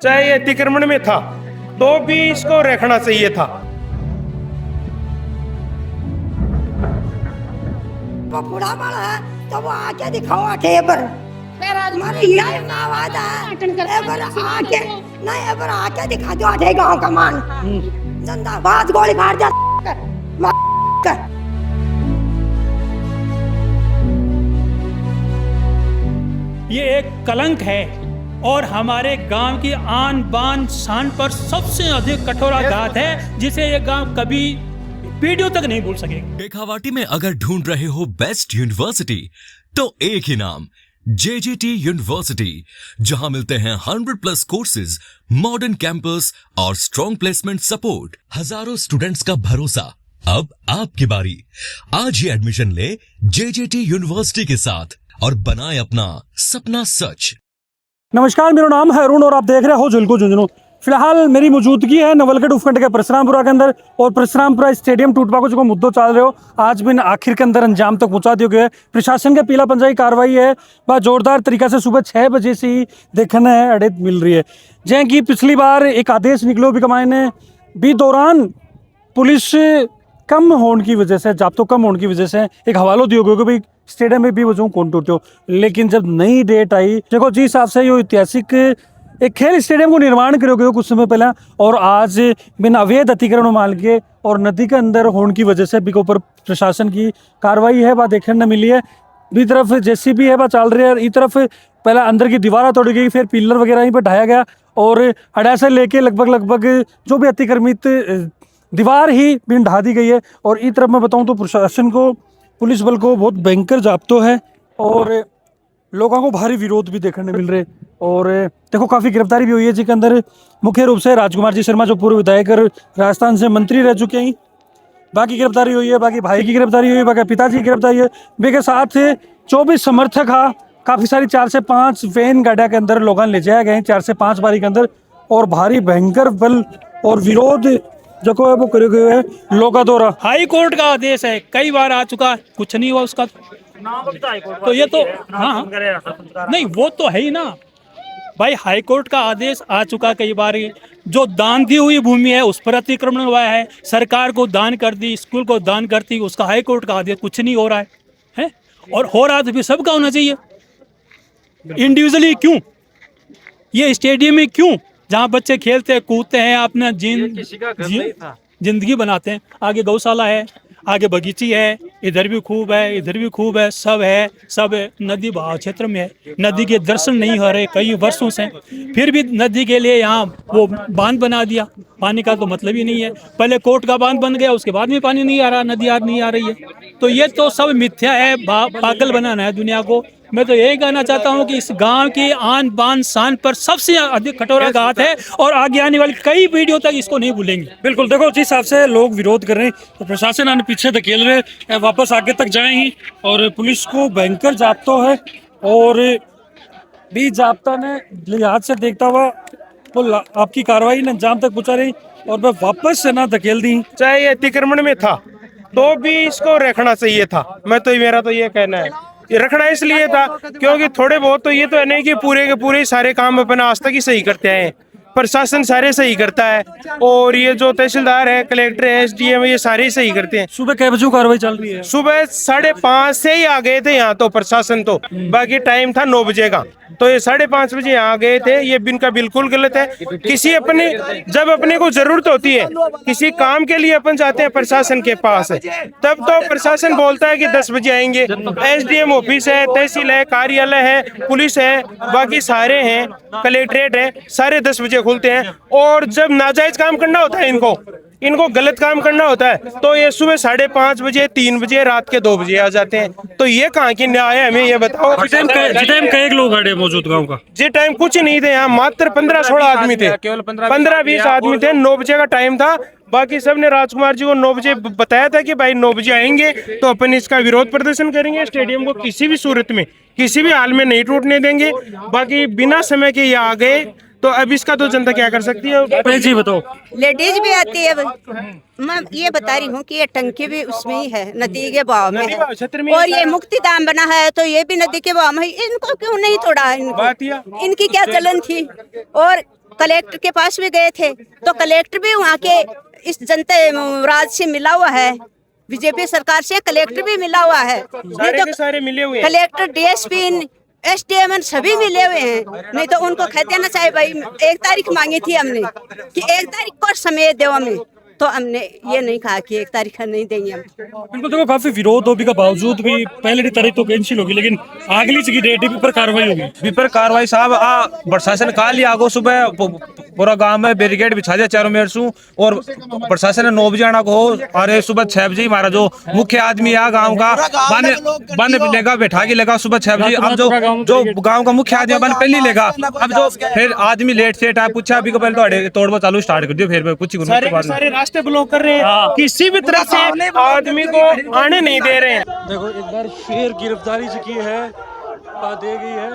चाहे ये अतिक्रमण में था तो भी इसको रखना चाहिए था। वो बूढ़ा बड़ा है तो वो आके दिखाओ आके पर हमारे यही आवाज है एबर आके नहीं एबर आके दिखा दो आधे गांव का मान जिंदाबाद गोली मार जा कर। ये एक कलंक है और हमारे गांव की आन बान शान पर सबसे अधिक कठोराघात है, जिसे ये गांव कभी पीढ़ियों तक नहीं भूल सकेगा। शेखावाटी में अगर ढूंढ रहे हो बेस्ट यूनिवर्सिटी तो एक ही नाम JJT यूनिवर्सिटी, जहां मिलते हैं 100+ कोर्सेज, मॉडर्न कैंपस और स्ट्रॉन्ग प्लेसमेंट सपोर्ट, हजारों स्टूडेंट्स का भरोसा। अब आपकी बारी, आज ही एडमिशन ले JJT यूनिवर्सिटी के साथ और बनाए अपना सपना सच। नमस्कार, मेरा नाम है अरुण और आप देख रहे हो झुलको झुंझुनू। फिलहाल मेरी मौजूदगी है नवलगढ़ उपखंड के परशुरामपुरा के अंदर और परशुरामपुरा स्टेडियम टूटपा को जो मुद्दों चल रहे हो आज भी आखिर के अंदर अंजाम तक पहुंचा दिया गया है। प्रशासन के पीला पंजाई कार्रवाई है वह जोरदार तरीका से सुबह 6 बजे से ही देखने अड़े मिल रही है। जैसे कि पिछली बार एक आदेश निकलो भी कमाए ने भी दौरान पुलिस कम होने की वजह से, जाब्तों कम होने की वजह से एक हवालो दिया गया कि भाई स्टेडियम में भी वजह कौन टूटे। लेकिन जब नई डेट आई, देखो जिस हिसाब से ये ऐतिहासिक एक खेल स्टेडियम को निर्माण करो गए कुछ समय पहले और आज बिना अवैध अतिक्रमण मान के और नदी के अंदर होने की वजह से भी के ऊपर प्रशासन की कार्रवाई है वह देखने न मिली है। भी तरफ JCB है वह चल रही है, इस तरफ पहले अंदर की दीवार तोड़ी गई, फिर पिलर वगैरह ही पर ढाया गया और हड़ा से लेके लगभग जो भी अतिक्रमित दीवार ही भी ढा दी गई है। और इस तरफ मैं बताऊं तो प्रशासन को, पुलिस बल को बहुत भयंकर जाब्तों है और लोगों को भारी विरोध भी देखने मिल रहे। और देखो काफ़ी गिरफ्तारी भी हुई है जिसके अंदर मुख्य रूप से राजकुमार जी शर्मा जो पूर्व विधायक राजस्थान से मंत्री रह चुके हैं, बाकी गिरफ्तारी हुई है, बाकी भाई की गिरफ्तारी हुई है, बाकी पिताजी की गिरफ्तारी है। वे के साथ 24 समर्थक हा, काफ़ी सारी 4 से 5 वैन गाड़िया के अंदर लोग ले जाए गए 4 से 5 बारी के अंदर और भारी भयंकर बल और विरोध जो है वो करे गए है लोका द्वारा। हाई कोर्ट का आदेश है, कई बार आ चुका, कुछ नहीं हुआ उसका। तो ये तो हाँ नहीं, वो तो है ही ना भाई, हाई कोर्ट का आदेश आ चुका कई बार। जो दान दी हुई भूमि है उस पर अतिक्रमण हुआ है, सरकार को दान कर दी, स्कूल को दान करती, उसका हाई कोर्ट का आदेश, कुछ नहीं हो रहा है? और हो रहा तो फिर सबका होना चाहिए, इंडिविजुअली क्यों? ये स्टेडियम में क्यों, जहाँ बच्चे खेलते हैं कूदते हैं, अपना जिंदगी बनाते हैं। आगे गौशाला है, आगे बगीची है, इधर भी खूब है, इधर भी खूब है, सब है, सब है। नदी बहाव क्षेत्र में है, नदी के दर्शन नहीं हो रहे कई वर्षों से, फिर भी नदी के लिए यहाँ वो बांध बना दिया। पानी का तो मतलब ही नहीं है, पहले कोर्ट का बांध बन गया, उसके बाद में पानी नहीं आ रहा, नदी आज नहीं आ रही है। तो ये तो सब मिथ्या है, पागल बनाना है दुनिया को। मैं तो यही कहना चाहता हूँ कि इस गांव की आन बान शान पर सबसे अधिक कठोराघात है और आगे आने वाली कई पीढ़ियों तक इसको नहीं भूलेंगे। बिल्कुल, देखो जिस हिसाब से लोग विरोध कर रहे हैं तो प्रशासन आने पीछे धकेल रहे, वापस आगे तक जाएंगी और पुलिस को भयंकर जाब्ता है और भी जाब्ता ने लिहाज से देखता हुआ वो आपकी कार्रवाई ने अंजाम तक पहुंचा रही और वह वापस से ना धकेल दी। चाहे ये अतिक्रमण में था तो भी इसको रखना चाहिए था। मैं तो मेरा तो ये कहना है, ये रखना इसलिए था क्योंकि थोड़े बहुत तो ये तो है नहीं कि पूरे के पूरे सारे काम अपना आज तक ही सही करते हैं, प्रशासन सारे सही करता है और ये जो तहसीलदार है, कलेक्टर है, SDM है, ये सारे सही करते हैं। सुबह कै बजे कार्रवाई चल रही है? सुबह 5:30 से ही आ गए थे यहाँ तो प्रशासन, तो बाकी टाइम था 9 बजे का, तो ये 5:30 बजे यहाँ गए थे। ये इनका बिल्कुल गलत है। किसी अपने जब अपने को जरूरत होती है, किसी काम के लिए अपन जाते हैं प्रशासन के पास है, तब तो प्रशासन बोलता है कि 10 बजे आएंगे। SDM ऑफिस है, तहसील है, कार्यालय है, पुलिस है, बाकी सारे हैं, कलेक्ट्रेट है, सारे 10 बजे खुलते हैं। और जब नाजायज काम करना होता है, इनको गलत काम करना होता है, तो ये सुबह 5:30 बजे, 3 बजे, रात के 2 बजे आ जाते हैं। तो ये कहाँ की न्याय है, हमें ये बताओ। कई लोग आड़े मौजूद गाँव का जी टाइम कुछ नहीं थे, यहाँ मात्र 15-16 आदमी थे, केवल 15-20 आदमी थे। 9 बजे का टाइम था, बाकी सब ने राजकुमार जी को 9 बजे बताया था कि भाई 9 बजे आएंगे तो अपन इसका विरोध प्रदर्शन करेंगे, स्टेडियम को किसी भी सूरत में, किसी भी हाल में नहीं टूटने देंगे। बाकी बिना समय के ये आ गए, तो अब इसका तो जनता क्या कर सकती है? जी बताओ। लेडीज भी आती है, मैं ये बता रही हूँ कि ये टंकी भी उसमें ही है, नदी के बहाव में है और ये मुक्ति धाम बना है तो ये भी नदी के बहाव में है। इनको क्यों नहीं तोड़ा? इनको इनकी क्या चलन थी? और कलेक्टर के पास भी गए थे तो कलेक्टर भी वहाँ के इस जनता राज से मिला हुआ है, बीजेपी सरकार से कलेक्टर भी मिला हुआ है। सारे के सारे मिले हुए हैं। कलेक्टर, डीएसपी, एसडीएम सभी मिले हुए हैं। नहीं तो उनको कह देना चाहिए भाई 1 तारीख मांगी थी हमने कि 1 तारीख को समय दो हमें, तो हमने ये नहीं कहा कि 1 तारीख नहीं देंगे हम। बिल्कुल देखो काफी विरोध होने के बावजूद भी पहले की तारीख तो कैंसिल होगी, लेकिन अगली की डेट पर कार्रवाई होगी। विपर कार्रवाई साहब प्रशासन काल ही आगो सुबह पूरा गांव में बैरिकेड बिछा दिया चारों मेर सु, और प्रशासन ने 9 बजे आना को हो, और सुबह 6 बजे हमारा जो मुख्य आदमी है गांव का बन लेगा बैठा के लेगा सुबह 6 बजे। अब जो गांव का मुख्य आदमी बन पहले लेगा, अब जो फिर आदमी लेट सेट है पूछा अभी को पहले तो तोड़वा चालू स्टार्ट कर दियो, फिर कुछ सारे रास्ते ब्लॉक कर रहे हैं, किसी भी तरह से आदमी को आने नहीं दे रहे हैं। देखो एक बार फिर गिरफ्तारी की है, दे गई है।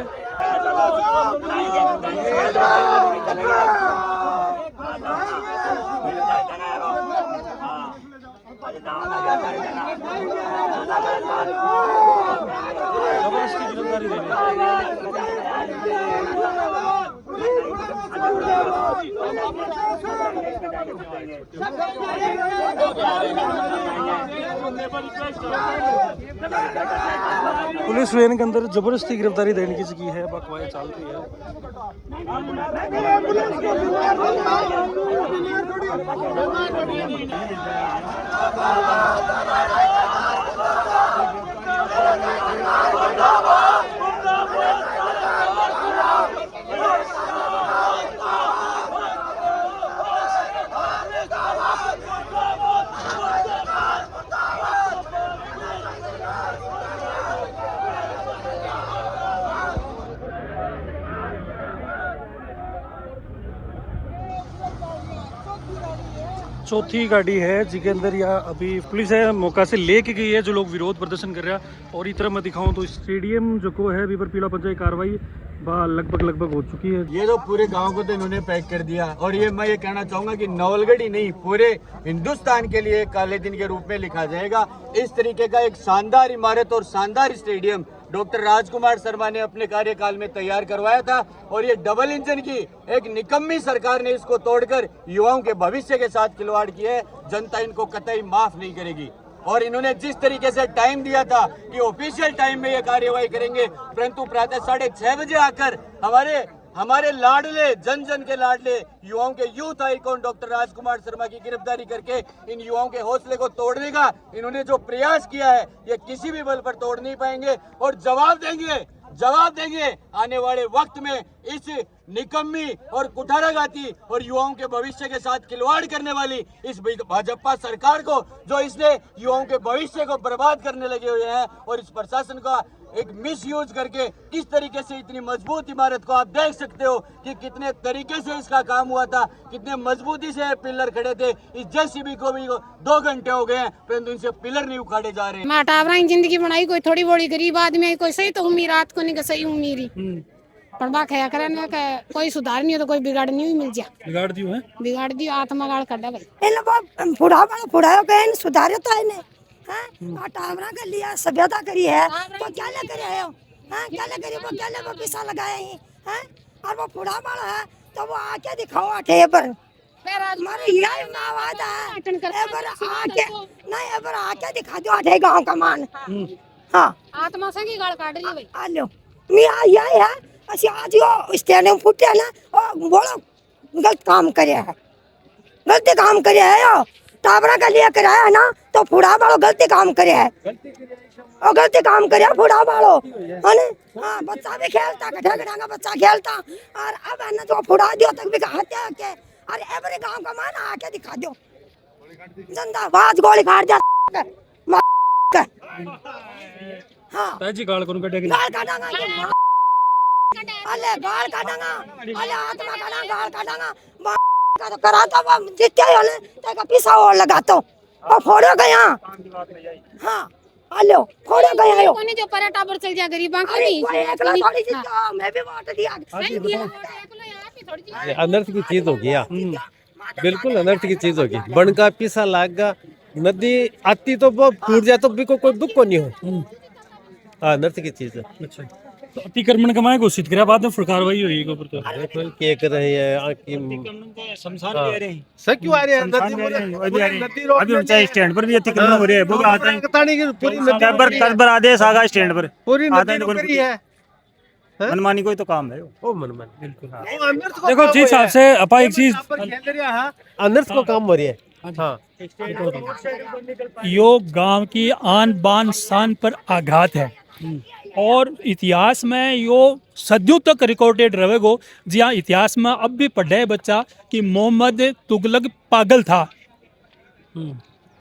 पुलिस वैन के अंदर जबरदस्ती गिरफ्तारी देने की है, बकवाई चल रही है। चौथी गाड़ी है जिसके अंदर या अभी पुलिस है मौका से लेके गई है जो लोग विरोध प्रदर्शन कर रहा है। और इस तरह मैं दिखाऊं तो स्टेडियम जो को है बीपर पीला पंचायत कार्रवाई लगभग हो चुकी है। ये तो पूरे गांव को तो इन्होंने पैक कर दिया, और ये मैं ये कहना चाहूंगा कि नवलगढ़ ही नहीं पूरे हिंदुस्तान के लिए काले दिन के रूप में लिखा जाएगा। इस तरीके का एक शानदार इमारत और शानदार स्टेडियम डॉक्टर राजकुमार शर्मा ने अपने कार्यकाल में तैयार करवाया था, और ये डबल इंजन की एक निकम्मी सरकार ने इसको तोड़कर युवाओं के भविष्य के साथ खिलवाड़ किया है। जनता इनको कतई माफ नहीं करेगी। और इन्होंने जिस तरीके से टाइम दिया था कि ऑफिशियल टाइम में ये कार्यवाही करेंगे, परंतु प्रातः 6:30 बजे आकर हमारे लाडले जन जन के लाडले युवाओं के youth icon doctor Rajkumar Sharma की गिरफ्तारी करके इन युवाओं के हौसले को तोड़ने का इन्होंने जो प्रयास किया है, ये किसी भी बल पर तोड़ नहीं पाएंगे। और जवाब देंगे आने वाले वक्त में इस निकम्मी और कुठाराघाती और युवाओं के भविष्य के साथ खिलवाड़ करने वाली इस भाजपा सरकार को, जो इसने युवाओं के भविष्य को बर्बाद करने लगे हुए हैं, और इस प्रशासन का एक मिस यूज करके किस तरीके से इतनी मजबूत इमारत को आप देख सकते हो कि कितने तरीके से इसका काम हुआ था, कितने मजबूती से पिलर खड़े थे। इस जेसीबी को भी 2 घंटे हो गए हैं, परंतु इनसे पिलर नहीं उखाड़े जा रहे हैं। मैं टावरा की जिंदगी बनाई, कोई थोड़ी बड़ी गरीब आदमी कोई सही तो उम्मीद रात को नहीं सही उम्मीद पढ़वा खाया करे ना, कोई सुधार नहीं हो तो कोई बिगाड़ नहीं हुई मिल जा बिगाड़ दियो आत्मा गाड़ कर भाई इन वो फुड़ा के सुधारे तो है ने हां टावरा के लिए सभ्यता करी है तो क्या ले करे है हां क्या ले करे वो क्या ले वो पैसा लगाए हैं और वो फुड़ा वाला है तो वो आके दिखाओ अठे पर हमारे यही आवाज है एबर आके नहीं एबर आके दिखा दो अठे गांव का मान हां आत्मा से की गाड़ काट रही भाई आ लो मिया यही है असि आज यो स्टेडियम फुटे ना और बोलो गलत काम करे है यो टावरा का लिए कराया ना तो फुड़ा वालों गलती काम करे है और गलती काम करे फुड़ा वालों है ना। हाँ बच्चा भी खेलता गठा का बच्चा खेलता और अब है ना जो फुड़ा दियो तक भी हत्या के और एवरे गांव का मान आके दिखा दो जनता बाज गोली काट जा हाँ ताजी गाल कौन कटेगी गाल काटांगा अले गाल काटांगा अले आत्मा काटांगा गाल काटांगा का तो कराता वो जितने होने तेरा पैसा और लगाता और फोड़ो गया हाँ हेलो फोड़ो गया यो कोनी जो पराठा पर चल जा गरीबां को नहीं एकला थोड़ी सी मैं भी वोट दिया अनर्थ की चीज होगी यार, बिल्कुल अनर्थ की चीज होगी। बन का पीसा लागा नदी आती तो वो टूट जाए तो भी कोई दुख को नहीं हो, अनर्थ की चीज है। अच्छा तो अतिक्रमण कमाए घोषित करा बाद में फिर कार्रवाई हुई के ऊपर तो देखो क्या कर रहे हैं सर क्यों आ रहे हैं अभी ऊंचाई स्टैंड पर भी अतिक्रमण हो रहे हैं, वो आता है पूरी आदेश आगा स्टैंड पर पूरी नदी है मनमानी कोई तो काम है ओ मनमान बिल्कुल देखो जिस हिसाब से अपा एक चीज अनर्थ को काम हो रही है हाँ यो गांव की आन बान शान पर आघात है और इतिहास में यो सदियों तक रिकॉर्डेड रहेगो। जहाँ इतिहास में अब भी पढ़े बच्चा कि मोहम्मद तुगलक पागल था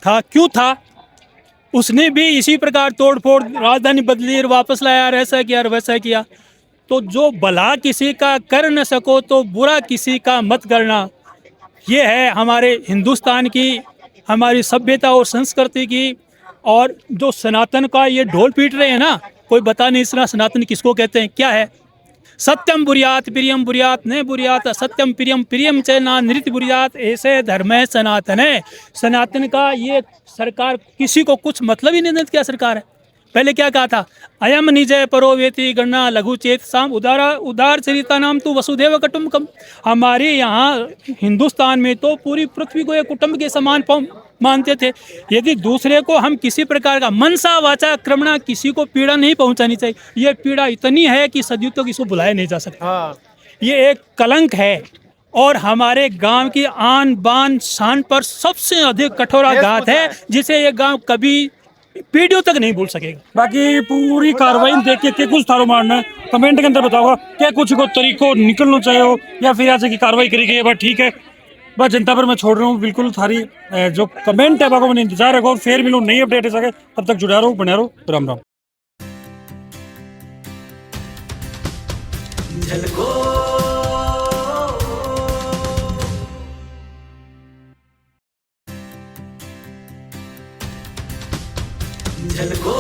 क्यों था? उसने भी इसी प्रकार तोड़ फोड़ राजधानी बदली और वापस लाया और ऐसा किया और वैसा किया। तो जो भला किसी का कर न सको तो बुरा किसी का मत करना, ये है हमारे हिंदुस्तान की, हमारी सभ्यता और संस्कृति की। और जो सनातन का ये ढोल पीट रहे हैं ना, कोई बता नहीं इसना सनातन किसको कहते हैं, क्या है? सत्यम बुरियात प्रियम बुरियात ने बुरियात सत्यम प्रियम प्रियम च ना नृत्य बुरियात, ऐसे धर्म है सनातन है। सनातन का ये सरकार किसी को कुछ मतलब ही नहीं क्या सरकार है। पहले क्या कहा था? अयम निजय परोवेति गणना लघु चेत साम उदार चरिता नाम तो वसुदेव कुटुंबकम। हमारे यहाँ हिंदुस्तान में तो पूरी पृथ्वी को एक कुटुंब के समान मानते थे। यदि दूसरे को हम किसी प्रकार का मनसा वाचा क्रमणा किसी को पीड़ा नहीं पहुंचानी चाहिए। ये पीड़ा इतनी है कि सदियों तक इसको बुलाया नहीं जा सकता। ये एक कलंक है और हमारे गांव की आन बान शान पर सबसे अधिक कठोराघात है, जिसे ये गांव कभी पीढ़ियों तक नहीं भूल सकेगा। बाकी पूरी कार्रवाई देख के कुछ थारो मारना है कमेंट के अंदर बताओगा क्या कुछ को तरीको निकलना चाहिए हो या फिर ऐसे की कार्रवाई करी गई है। बस ठीक है, बस जनता पर मैं छोड़ रहा हूँ बिल्कुल। थारी जो कमेंट है बाको मैंने इंतजार रखो, फिर मिलूँ नई अपडेट है सके, तब तक जुड़ा रहो, बने रहो। राम राम। झलको